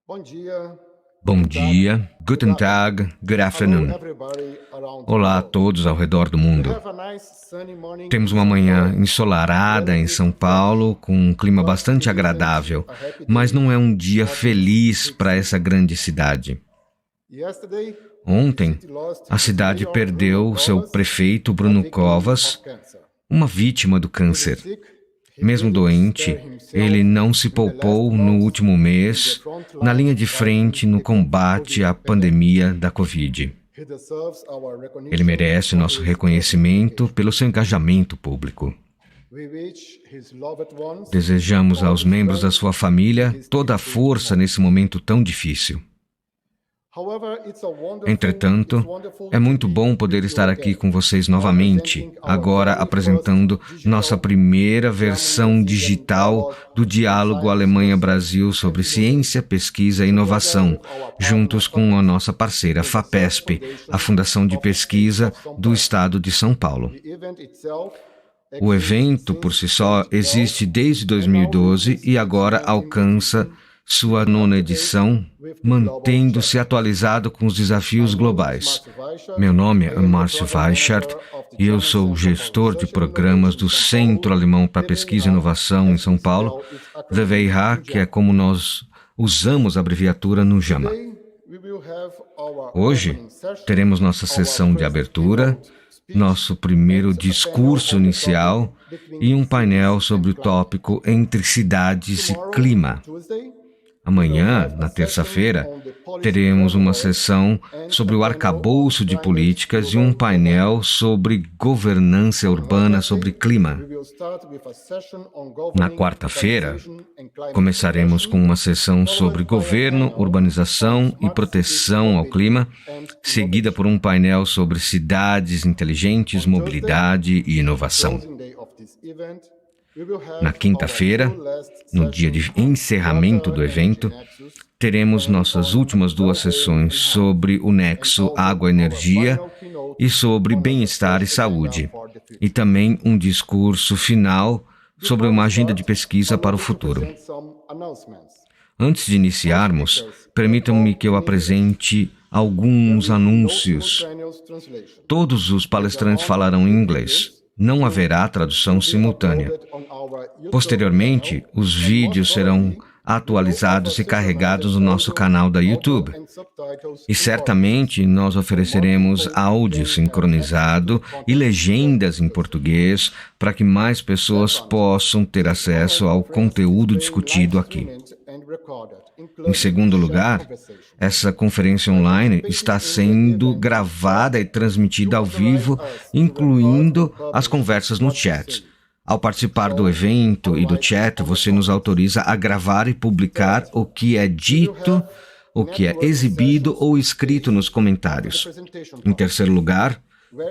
Bom dia, Bom dia, Guten Tag, Good afternoon. Olá a todos ao redor do mundo. Temos uma manhã ensolarada em São Paulo, com um clima bastante agradável, mas não é um dia feliz para essa grande cidade. Ontem, a cidade perdeu seu prefeito Bruno Covas, uma vítima do câncer. Mesmo doente, ele não se poupou no último mês na linha de frente no combate à pandemia da Covid. Ele merece nosso reconhecimento pelo seu engajamento público. Desejamos aos membros da sua família toda a força nesse momento tão difícil. Entretanto, é muito bom poder estar aqui com vocês novamente, agora apresentando nossa primeira versão digital do Diálogo Alemanha-Brasil sobre ciência, pesquisa e inovação, juntos com a nossa parceira FAPESP, a Fundação de Pesquisa do Estado de São Paulo. O evento, por si só, existe desde 2012 e agora alcança sua 9ª edição, mantendo-se atualizado com os desafios globais. Meu nome é Márcio Weichert e eu sou gestor de programas do Centro Alemão para Pesquisa e Inovação em São Paulo, VWH, que é como nós usamos a abreviatura no JAMA. Hoje, teremos nossa sessão de abertura, nosso primeiro discurso inicial e um painel sobre o tópico Entre Cidades e Clima. Amanhã, na terça-feira, teremos uma sessão sobre o arcabouço de políticas e um painel sobre governança urbana sobre clima. Na quarta-feira, começaremos com uma sessão sobre governo, urbanização e proteção ao clima, seguida por um painel sobre cidades inteligentes, mobilidade e inovação. Na quinta-feira, no dia de encerramento do evento, teremos nossas últimas 2 sessões sobre o nexo água-energia e sobre bem-estar e saúde, e também um discurso final sobre uma agenda de pesquisa para o futuro. Antes de iniciarmos, permitam-me que eu apresente alguns anúncios. Todos os palestrantes falarão em inglês. Não haverá tradução simultânea. Posteriormente, os vídeos serão atualizados e carregados no nosso canal da YouTube. E certamente nós ofereceremos áudio sincronizado e legendas em português para que mais pessoas possam ter acesso ao conteúdo discutido aqui. Em segundo lugar, essa conferência online está sendo gravada e transmitida ao vivo, incluindo as conversas no chat. Ao participar do evento e do chat, você nos autoriza a gravar e publicar o que é dito, o que é exibido ou escrito nos comentários. Em terceiro lugar,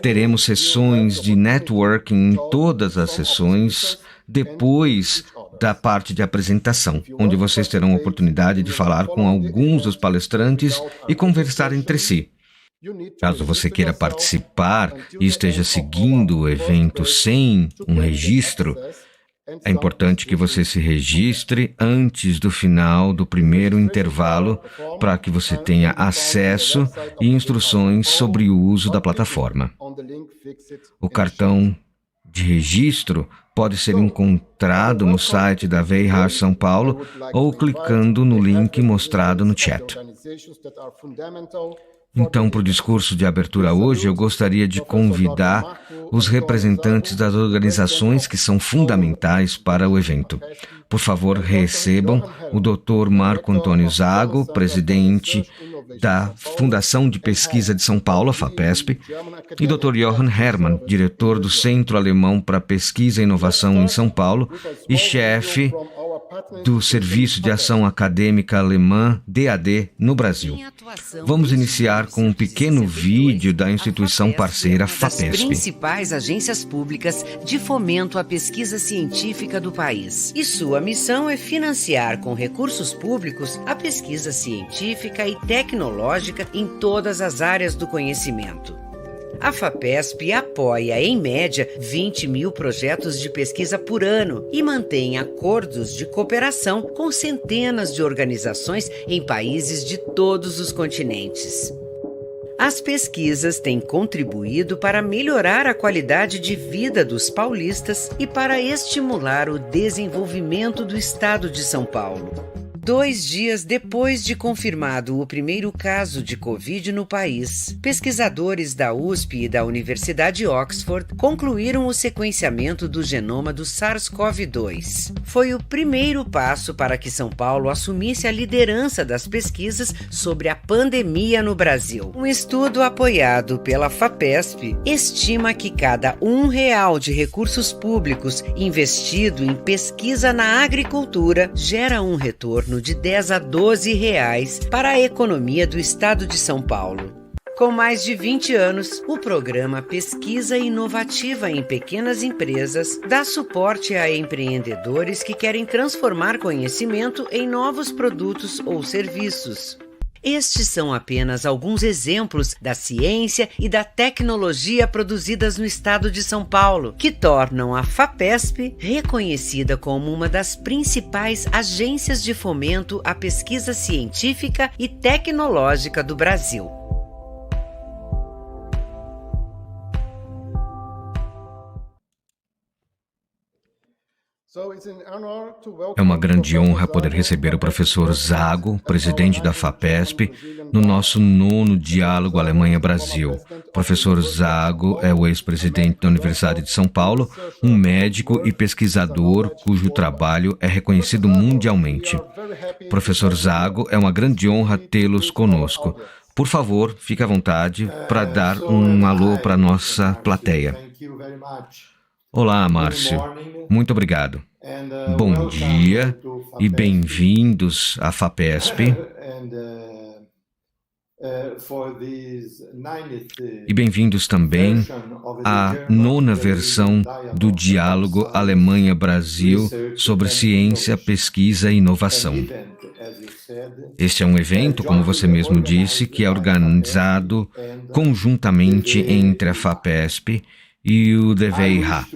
teremos sessões de networking em todas as sessões depois da parte de apresentação, onde vocês terão a oportunidade de falar com alguns dos palestrantes e conversar entre si. Caso você queira participar e esteja seguindo o evento sem um registro, é importante que você se registre antes do final do primeiro intervalo para que você tenha acesso e instruções sobre o uso da plataforma. O cartão de registro pode ser encontrado no site da VWH São Paulo ou clicando no link mostrado no chat. Então, para o discurso de abertura hoje, eu gostaria de convidar os representantes das organizações que são fundamentais para o evento. Por favor, recebam o Dr. Marco Antônio Zago, presidente da Fundação de Pesquisa de São Paulo, a FAPESP, e Dr. Johann Hermann, diretor do Centro Alemão para Pesquisa e Inovação em São Paulo e chefe do Serviço de Ação Acadêmica Alemã, DAD, no Brasil. Vamos iniciar com um pequeno vídeo da instituição parceira FAPESP. Das principais agências públicas de fomento à pesquisa científica do país. E sua missão é financiar com recursos públicos a pesquisa científica e tecnológica em todas as áreas do conhecimento. A FAPESP apoia, em média, 20 mil projetos de pesquisa por ano e mantém acordos de cooperação com centenas de organizações em países de todos os continentes. As pesquisas têm contribuído para melhorar a qualidade de vida dos paulistas e para estimular o desenvolvimento do estado de São Paulo. 2 dias depois de confirmado o primeiro caso de Covid no país, pesquisadores da USP e da Universidade de Oxford concluíram o sequenciamento do genoma do SARS-CoV-2. Foi o primeiro passo para que São Paulo assumisse a liderança das pesquisas sobre a pandemia no Brasil. Um estudo apoiado pela FAPESP estima que cada R$ 1 de recursos públicos investido em pesquisa na agricultura gera um retorno de 10 a 12 reais para a economia do estado de São Paulo. Com mais de 20 anos, o programa Pesquisa Inovativa em Pequenas Empresas dá suporte a empreendedores que querem transformar conhecimento em novos produtos ou serviços. Estes são apenas alguns exemplos da ciência e da tecnologia produzidas no estado de São Paulo, que tornam a FAPESP reconhecida como uma das principais agências de fomento à pesquisa científica e tecnológica do Brasil. É uma grande honra poder receber o professor Zago, presidente da FAPESP, no nosso 9º Diálogo Alemanha-Brasil. O professor Zago é o ex-presidente da Universidade de São Paulo, um médico e pesquisador cujo trabalho é reconhecido mundialmente. Professor Zago, é uma grande honra tê-los conosco. Por favor, fique à vontade para dar um alô para a nossa plateia. Olá, Márcio. Muito obrigado. Bom dia e bem-vindos à FAPESP. E bem-vindos também à 9ª versão do Diálogo Alemanha-Brasil sobre ciência, pesquisa e inovação. Este é um evento, como você mesmo disse, que é organizado conjuntamente entre a FAPESP e o DVIH.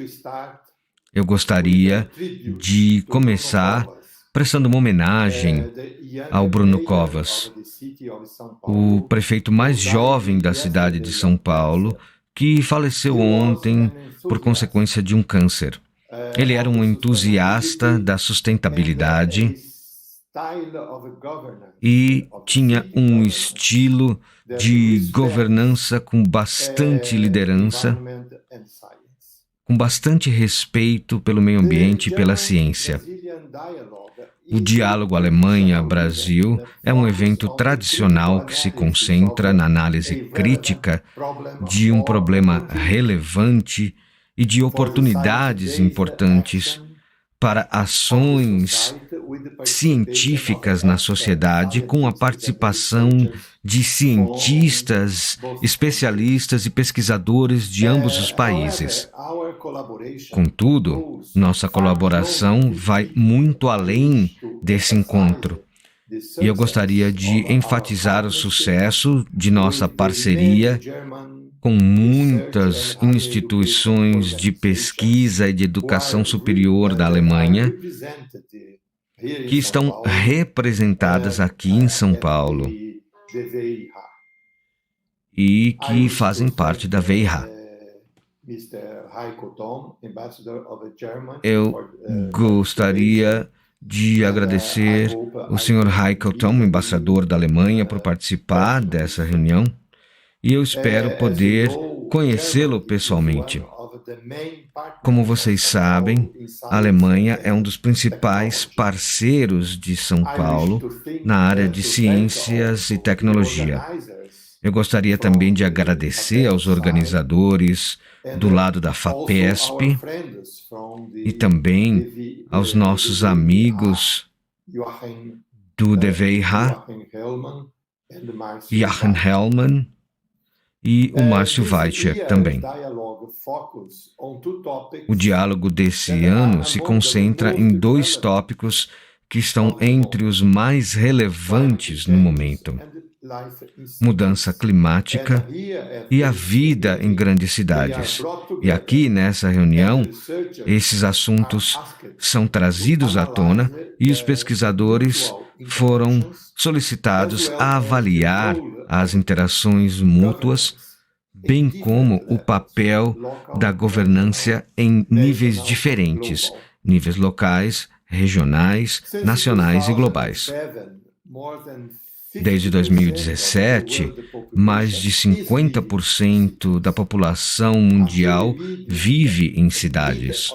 Eu gostaria de começar prestando uma homenagem ao Bruno Covas, o prefeito mais jovem da cidade de São Paulo, que faleceu ontem por consequência de um câncer. Ele era um entusiasta da sustentabilidade e tinha um estilo de governança com bastante liderança, com bastante respeito pelo meio ambiente e pela ciência. O Diálogo Alemanha-Brasil é um evento tradicional que se concentra na análise crítica de um problema relevante e de oportunidades importantes para ações científicas na sociedade, com a participação de cientistas, especialistas e pesquisadores de ambos os países. Contudo, nossa colaboração vai muito além desse encontro. E eu gostaria de enfatizar o sucesso de nossa parceria com muitas instituições de pesquisa e de educação superior da Alemanha, que estão representadas aqui em São Paulo e que fazem parte da VIH. Eu gostaria de agradecer o Sr. Heiko Thom, embaixador da Alemanha, por participar dessa reunião, e eu espero poder conhecê-lo pessoalmente. Como vocês sabem, a Alemanha é um dos principais parceiros de São Paulo na área de ciências e tecnologia. Eu gostaria também de agradecer aos organizadores do lado da FAPESP e também aos nossos amigos do DVIH, Jochen Hellmann e o Márcio Weitschek também. O diálogo desse ano se concentra em 2 tópicos que estão entre os mais relevantes no momento. mudança climática e a vida em grandes cidades. E aqui, nessa reunião, esses assuntos são trazidos à tona e os pesquisadores foram solicitados a avaliar as interações mútuas, bem como o papel da governança em níveis diferentes, níveis locais, regionais, nacionais e globais. Desde 2017, mais de 50% da população mundial vive em cidades.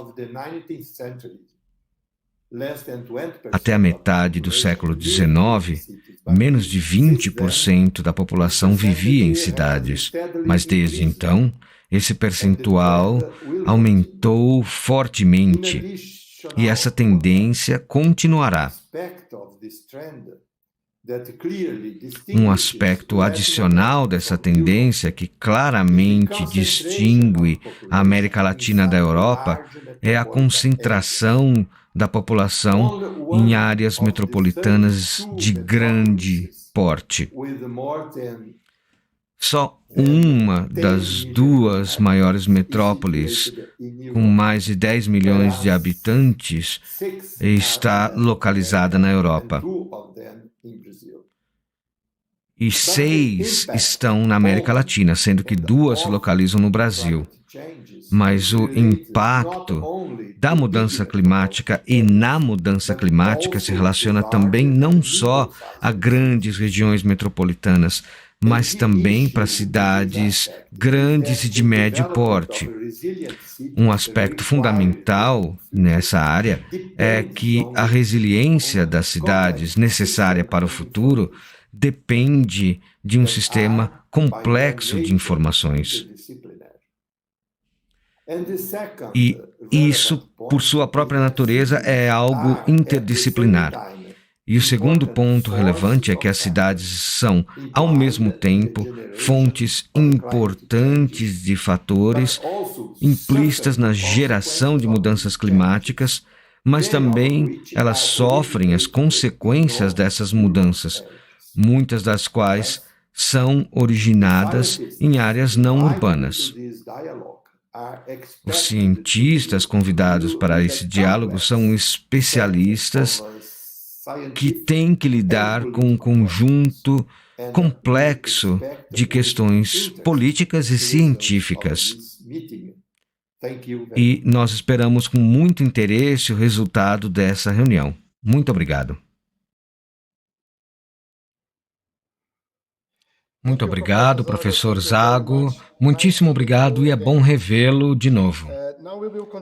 Até a metade do século XIX, menos de 20% da população vivia em cidades, mas desde então, esse percentual aumentou fortemente e essa tendência continuará. Um aspecto adicional dessa tendência que claramente distingue a América Latina da Europa é a concentração da população em áreas metropolitanas de grande porte. Só uma das duas maiores metrópoles, com mais de 10 milhões de habitantes, está localizada na Europa. E 6 estão na América Latina, sendo que 2 se localizam no Brasil. Mas o impacto da mudança climática e na mudança climática se relaciona também não só a grandes regiões metropolitanas, mas também para cidades grandes e de médio porte. Um aspecto fundamental nessa área é que a resiliência das cidades necessária para o futuro depende de um sistema complexo de informações. E isso, por sua própria natureza, é algo interdisciplinar. E o segundo ponto relevante é que as cidades são, ao mesmo tempo, fontes importantes de fatores implícitas na geração de mudanças climáticas, mas também elas sofrem as consequências dessas mudanças, muitas das quais são originadas em áreas não urbanas. Os cientistas convidados para esse diálogo são especialistas que têm que lidar com um conjunto complexo de questões políticas e científicas. E nós esperamos com muito interesse o resultado dessa reunião. Muito obrigado. Muito obrigado, professor Zago. Muitíssimo obrigado e é bom revê-lo de novo.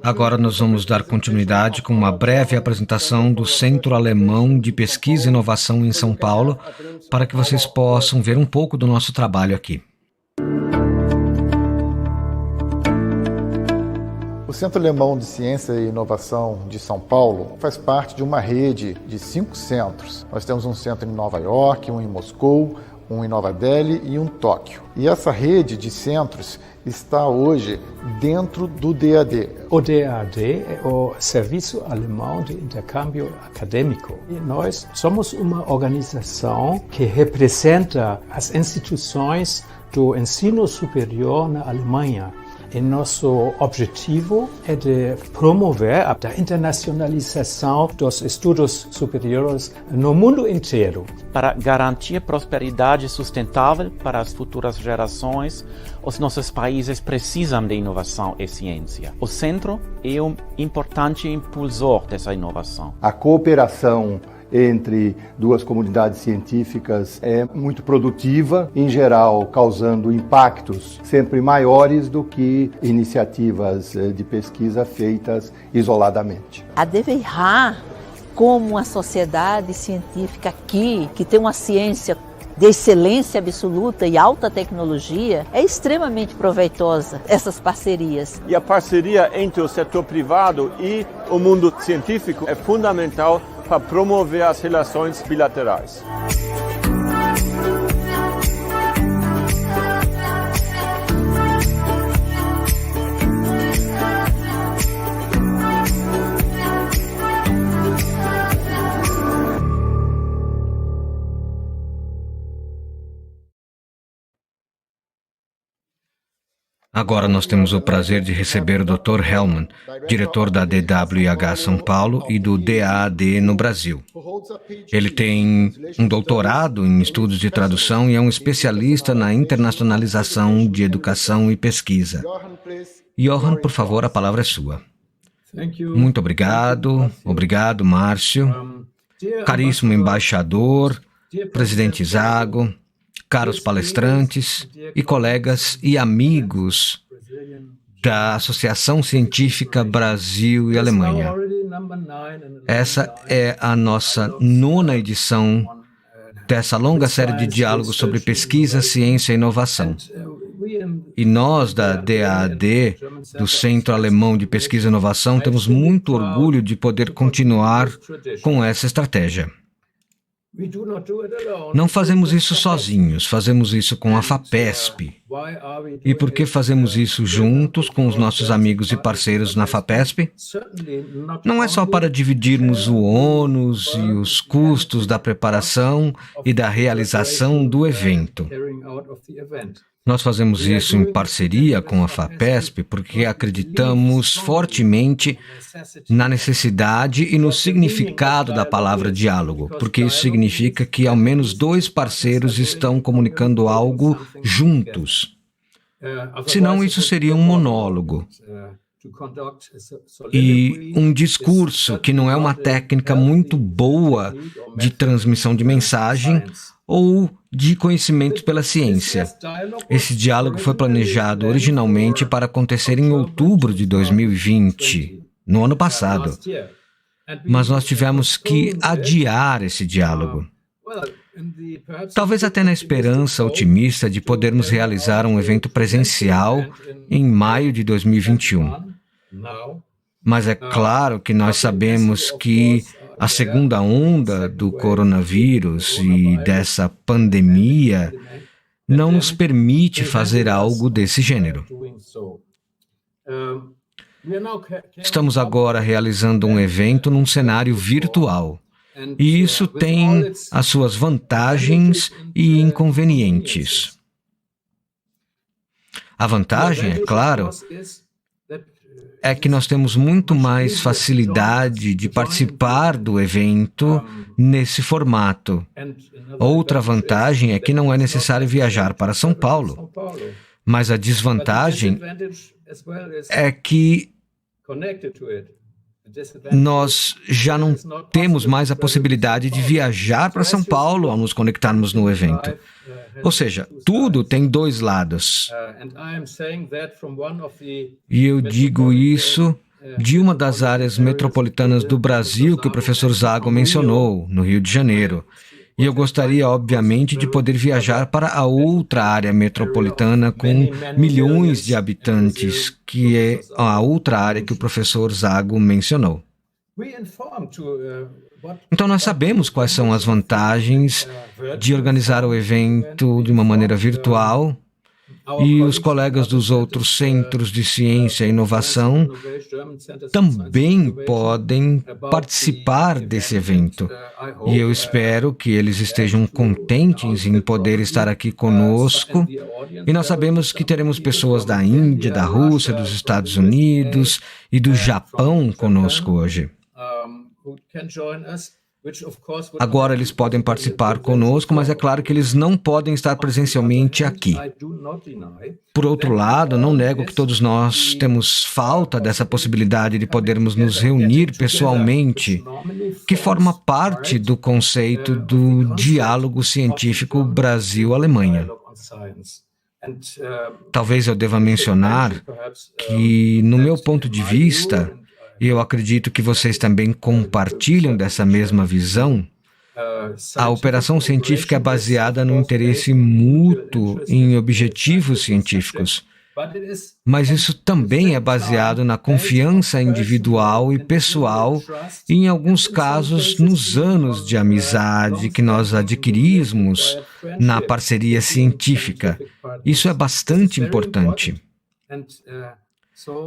Agora nós vamos dar continuidade com uma breve apresentação do Centro Alemão de Pesquisa e Inovação em São Paulo, para que vocês possam ver um pouco do nosso trabalho aqui. O Centro Alemão de Ciência e Inovação de São Paulo faz parte de uma rede de 5 centros. Nós temos um centro em Nova York, um em Moscou, um em Nova Delhi e um em Tóquio. E essa rede de centros está hoje dentro do DAD. O DAD é o Serviço Alemão de Intercâmbio Acadêmico. E nós somos uma organização que representa as instituições do ensino superior na Alemanha. E nosso objetivo é de promover a internacionalização dos estudos superiores no mundo inteiro. Para garantir prosperidade sustentável para as futuras gerações, os nossos países precisam de inovação e ciência. O centro é um importante impulsor dessa inovação. A cooperação entre duas comunidades científicas é muito produtiva, em geral causando impactos sempre maiores do que iniciativas de pesquisa feitas isoladamente. A DWH, como uma sociedade científica aqui, que tem uma ciência de excelência absoluta e alta tecnologia, é extremamente proveitosa essas parcerias. E a parceria entre o setor privado e o mundo científico é fundamental para promover as relações bilaterais. Agora nós temos o prazer de receber o Dr. Hellman, diretor da DWIH São Paulo e do DAAD no Brasil. Ele tem um doutorado em estudos de tradução e é um especialista na internacionalização de educação e pesquisa. Johan, por favor, a palavra é sua. Muito obrigado. Obrigado, Márcio. Caríssimo embaixador, presidente Zago, caros palestrantes e colegas e amigos da Associação Científica Brasil e Alemanha. Essa é a nossa 9ª edição dessa longa série de diálogos sobre pesquisa, ciência e inovação. E nós, da DAAD, do Centro Alemão de Pesquisa e Inovação, temos muito orgulho de poder continuar com essa estratégia. Não fazemos isso sozinhos, fazemos isso com a FAPESP. E por que fazemos isso juntos com os nossos amigos e parceiros na FAPESP? Não é só para dividirmos o ônus e os custos da preparação e da realização do evento. Nós fazemos isso em parceria com a FAPESP porque acreditamos fortemente na necessidade e no significado da palavra diálogo, porque isso significa que ao menos 2 parceiros estão comunicando algo juntos. Senão isso seria um monólogo e um discurso que não é uma técnica muito boa de transmissão de mensagem ou de conhecimento pela ciência. Esse diálogo foi planejado originalmente para acontecer em outubro de 2020, no ano passado. Mas nós tivemos que adiar esse diálogo. Talvez até na esperança otimista de podermos realizar um evento presencial em maio de 2021. Mas é claro que nós sabemos que a segunda onda do coronavírus e dessa pandemia não nos permite fazer algo desse gênero. Estamos agora realizando um evento num cenário virtual. E isso tem as suas vantagens e inconvenientes. A vantagem, é claro, é que nós temos muito mais facilidade de participar do evento nesse formato. Outra vantagem é que não é necessário viajar para São Paulo. Mas a desvantagem é que nós já não temos mais a possibilidade de viajar para São Paulo ao nos conectarmos no evento. Ou seja, tudo tem 2 lados. E eu digo isso de uma das áreas metropolitanas do Brasil que o professor Zago mencionou, no Rio de Janeiro. E eu gostaria, obviamente, de poder viajar para a outra área metropolitana com milhões de habitantes, que é a outra área que o professor Zago mencionou. Então, nós sabemos quais são as vantagens de organizar o evento de uma maneira virtual, e os colegas dos outros centros de ciência e inovação também podem participar desse evento. E eu espero que eles estejam contentes em poder estar aqui conosco. E nós sabemos que teremos pessoas da Índia, da Rússia, dos Estados Unidos e do Japão conosco hoje. Agora eles podem participar conosco, mas é claro que eles não podem estar presencialmente aqui. Por outro lado, não nego que todos nós temos falta dessa possibilidade de podermos nos reunir pessoalmente, que forma parte do conceito do diálogo científico Brasil-Alemanha. Talvez eu deva mencionar que, no meu ponto de vista, e eu acredito que vocês também compartilham dessa mesma visão, a operação científica é baseada no interesse mútuo em objetivos científicos. Mas isso também é baseado na confiança individual e pessoal e, em alguns casos, nos anos de amizade que nós adquirimos na parceria científica. Isso é bastante importante.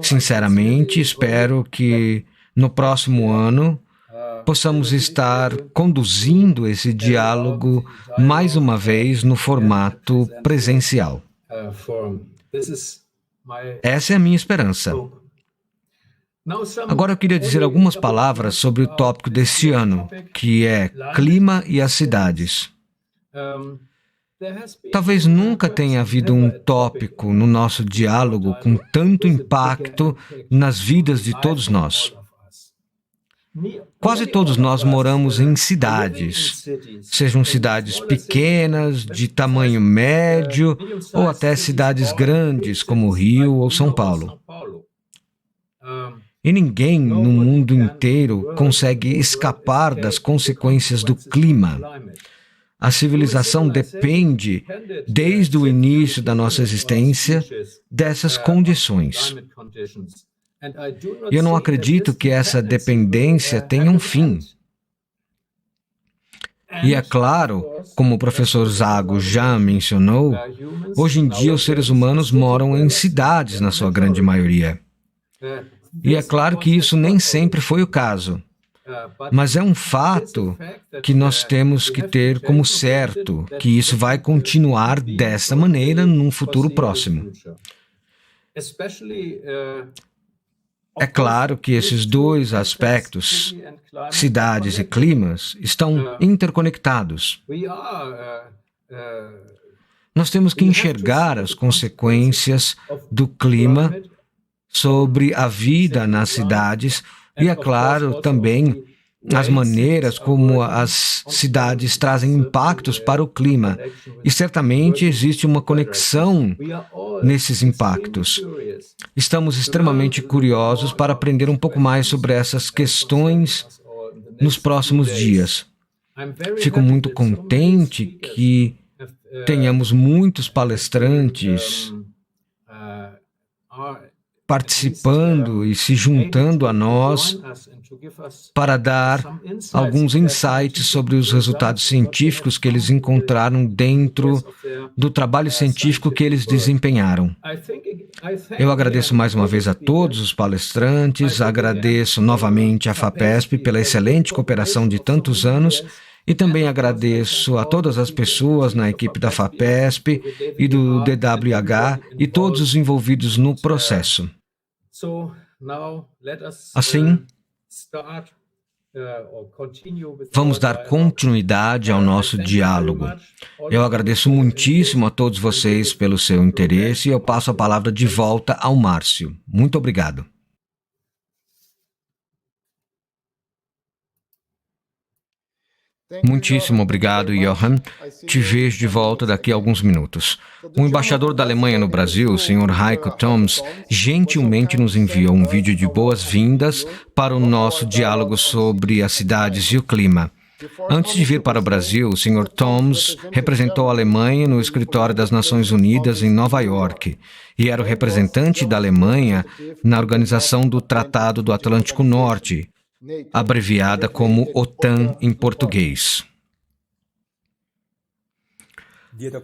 Sinceramente, espero que no próximo ano possamos estar conduzindo esse diálogo mais uma vez no formato presencial. Essa é a minha esperança. Agora eu queria dizer algumas palavras sobre o tópico deste ano, que é clima e as cidades. Talvez nunca tenha havido um tópico no nosso diálogo com tanto impacto nas vidas de todos nós. Quase todos nós moramos em cidades, sejam cidades pequenas, de tamanho médio, ou até cidades grandes, como Rio ou São Paulo. E ninguém no mundo inteiro consegue escapar das consequências do clima. A civilização depende, desde o início da nossa existência, dessas condições. E eu não acredito que essa dependência tenha um fim. E é claro, como o professor Zago já mencionou, hoje em dia os seres humanos moram em cidades, na sua grande maioria. E é claro que isso nem sempre foi o caso. Mas é um fato que nós temos que ter como certo, que isso vai continuar dessa maneira num futuro próximo. É claro que esses dois aspectos, cidades e climas, estão interconectados. Nós temos que enxergar as consequências do clima sobre a vida nas cidades e, é claro, também as maneiras como as cidades trazem impactos para o clima. E certamente existe uma conexão nesses impactos. Estamos extremamente curiosos para aprender um pouco mais sobre essas questões nos próximos dias. Fico muito contente que tenhamos muitos palestrantes participando e se juntando a nós para dar alguns insights sobre os resultados científicos que eles encontraram dentro do trabalho científico que eles desempenharam. Eu agradeço mais uma vez a todos os palestrantes, agradeço novamente à FAPESP pela excelente cooperação de tantos anos e também agradeço a todas as pessoas na equipe da FAPESP e do DWH e todos os envolvidos no processo. Assim, vamos dar continuidade ao nosso diálogo. Eu agradeço muitíssimo a todos vocês pelo seu interesse e eu passo a palavra de volta ao Márcio. Muito obrigado. Muitíssimo obrigado, Johan. Te vejo de volta daqui a alguns minutos. O embaixador da Alemanha no Brasil, o Sr. Heiko Thoms, gentilmente nos enviou um vídeo de boas-vindas para o nosso diálogo sobre as cidades e o clima. Antes de vir para o Brasil, o Sr. Thoms representou a Alemanha no escritório das Nações Unidas em Nova York e era o representante da Alemanha na organização do Tratado do Atlântico Norte, abreviada como OTAN em português.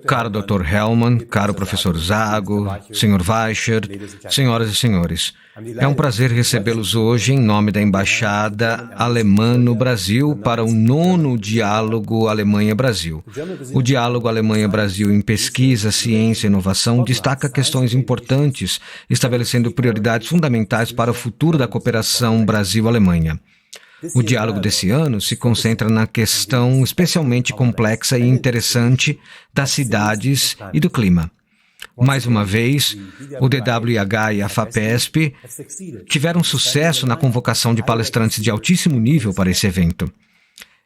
Caro Dr. Hellmann, caro professor Zago, Sr. Weichert, senhoras e senhores, é um prazer recebê-los hoje em nome da Embaixada Alemã no Brasil para o 9º Diálogo Alemanha-Brasil. O Diálogo Alemanha-Brasil em Pesquisa, Ciência e Inovação destaca questões importantes, estabelecendo prioridades fundamentais para o futuro da cooperação Brasil-Alemanha. O diálogo desse ano se concentra na questão especialmente complexa e interessante das cidades e do clima. Mais uma vez, o DWH e a FAPESP tiveram sucesso na convocação de palestrantes de altíssimo nível para esse evento.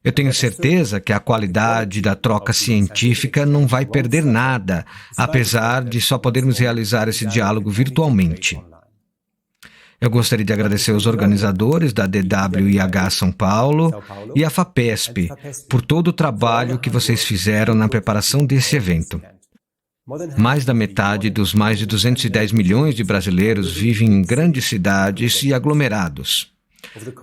Eu tenho certeza que a qualidade da troca científica não vai perder nada, apesar de só podermos realizar esse diálogo virtualmente. Eu gostaria de agradecer aos organizadores da DWIH São Paulo e a FAPESP por todo o trabalho que vocês fizeram na preparação desse evento. Mais da metade dos mais de 210 milhões de brasileiros vivem em grandes cidades e aglomerados.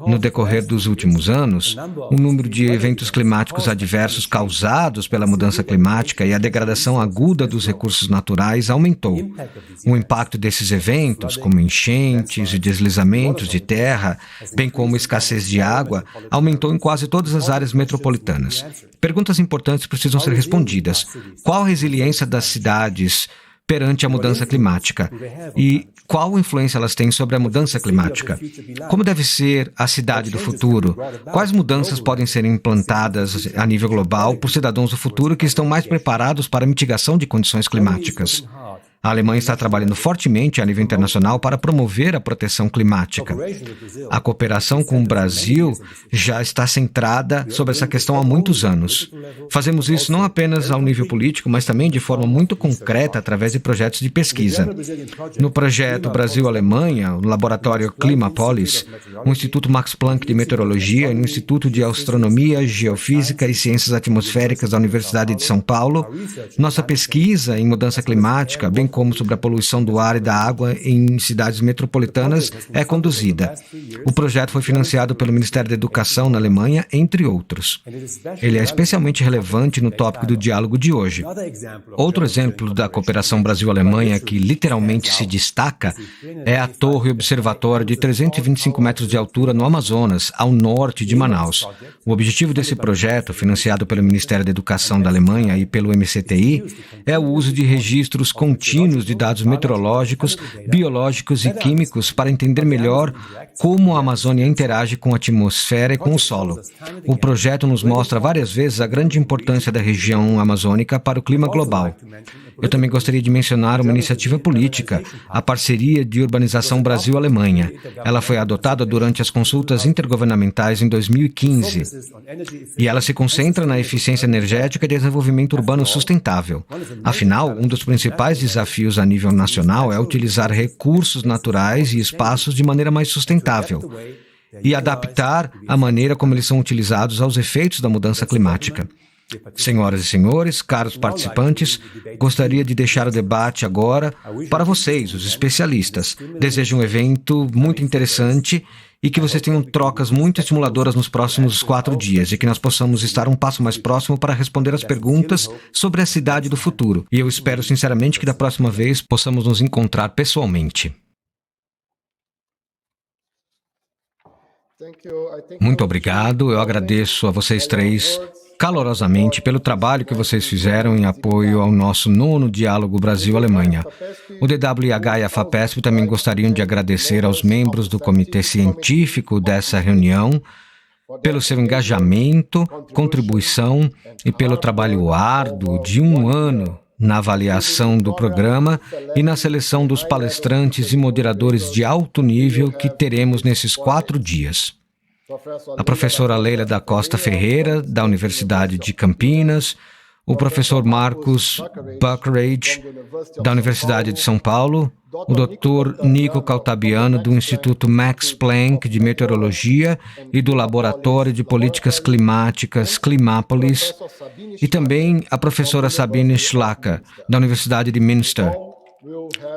No decorrer dos últimos anos, o número de eventos climáticos adversos causados pela mudança climática e a degradação aguda dos recursos naturais aumentou. O impacto desses eventos, como enchentes e deslizamentos de terra, bem como escassez de água, aumentou em quase todas as áreas metropolitanas. Perguntas importantes precisam ser respondidas. Qual a resiliência das cidades perante a mudança climática e qual influência elas têm sobre a mudança climática. Como deve ser a cidade do futuro? Quais mudanças podem ser implantadas a nível global por cidadãos do futuro que estão mais preparados para a mitigação de condições climáticas? A Alemanha está trabalhando fortemente a nível internacional para promover a proteção climática. A cooperação com o Brasil já está centrada sobre essa questão há muitos anos. Fazemos isso não apenas ao nível político, mas também de forma muito concreta através de projetos de pesquisa. No projeto Brasil-Alemanha, no laboratório Climapolis, o Instituto Max Planck de Meteorologia e o Instituto de Astronomia, Geofísica e Ciências Atmosféricas da Universidade de São Paulo, nossa pesquisa em mudança climática, bem como sobre a poluição do ar e da água em cidades metropolitanas, é conduzida. O projeto foi financiado pelo Ministério da Educação na Alemanha, entre outros. Ele é especialmente relevante no tópico do diálogo de hoje. Outro exemplo da cooperação Brasil-Alemanha que literalmente se destaca é a Torre Observatório de 325 metros de altura no Amazonas, ao norte de Manaus. O objetivo desse projeto, financiado pelo Ministério da Educação da Alemanha e pelo MCTI, é o uso de registros contínuos de dados meteorológicos, biológicos e químicos para entender melhor como a Amazônia interage com a atmosfera e com o solo. O projeto nos mostra várias vezes a grande importância da região amazônica para o clima global. Eu também gostaria de mencionar uma iniciativa política, a Parceria de Urbanização Brasil-Alemanha. Ela foi adotada durante as consultas intergovernamentais em 2015 e ela se concentra na eficiência energética e desenvolvimento urbano sustentável. Afinal, um dos principais desafios a nível nacional é utilizar recursos naturais e espaços de maneira mais sustentável e adaptar a maneira como eles são utilizados aos efeitos da mudança climática. Senhoras e senhores, caros participantes, gostaria de deixar o debate agora para vocês, os especialistas. Desejo um evento muito interessante e que vocês tenham trocas muito estimuladoras nos próximos 4 dias e que nós possamos estar um passo mais próximo para responder as perguntas sobre a cidade do futuro. E eu espero sinceramente que da próxima vez possamos nos encontrar pessoalmente. Muito obrigado, eu agradeço a vocês três calorosamente pelo trabalho que vocês fizeram em apoio ao nosso 9º Diálogo Brasil-Alemanha. O DWH e a FAPESP também gostariam de agradecer aos membros do comitê científico dessa reunião pelo seu engajamento, contribuição e pelo trabalho árduo de 1 ano na avaliação do programa e na seleção dos palestrantes e moderadores de alto nível que teremos nesses 4 dias. A professora Leila da Costa Ferreira, da Universidade de Campinas, o professor Marcos Buckridge, da Universidade de São Paulo, o Dr. Nico Caltabiano, do Instituto Max Planck de Meteorologia e do Laboratório de Políticas Climáticas Climapolis, e também a professora Sabine Schlacker, da Universidade de Münster.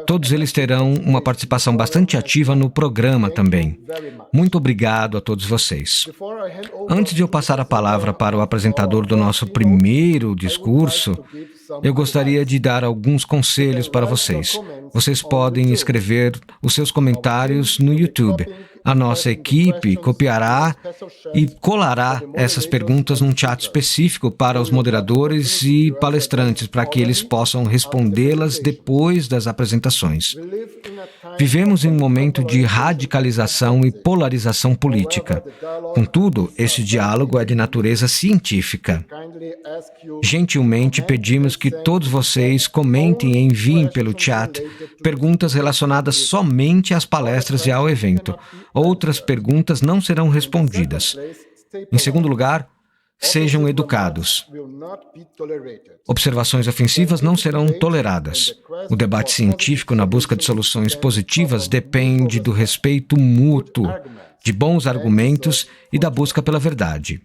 Todos eles terão uma participação bastante ativa no programa também. Muito obrigado a todos vocês. Antes de eu passar a palavra para o apresentador do nosso primeiro discurso, eu gostaria de dar alguns conselhos para vocês. Vocês podem escrever os seus comentários no YouTube. A nossa equipe copiará e colará essas perguntas num chat específico para os moderadores e palestrantes, para que eles possam respondê-las depois das apresentações. Vivemos em um momento de radicalização e polarização política. Contudo, este diálogo é de natureza científica. Gentilmente pedimos que todos vocês comentem e enviem pelo chat perguntas relacionadas somente às palestras e ao evento. Outras perguntas não serão respondidas. Em segundo lugar, sejam educados. Observações ofensivas não serão toleradas. O debate científico na busca de soluções positivas depende do respeito mútuo, de bons argumentos e da busca pela verdade.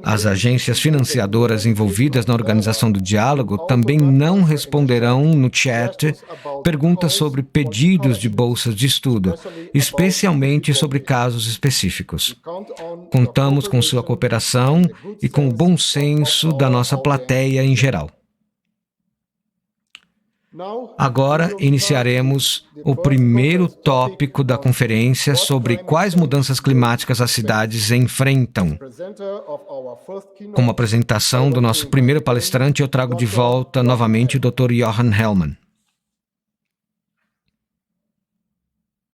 As agências financiadoras envolvidas na organização do diálogo também não responderão no chat perguntas sobre pedidos de bolsas de estudo, especialmente sobre casos específicos. Contamos com sua cooperação e com o bom senso da nossa plateia em geral. Agora iniciaremos o primeiro tópico da conferência sobre quais mudanças climáticas as cidades enfrentam. Como apresentação do nosso primeiro palestrante, eu trago de volta novamente o Dr. Johan Hellmann.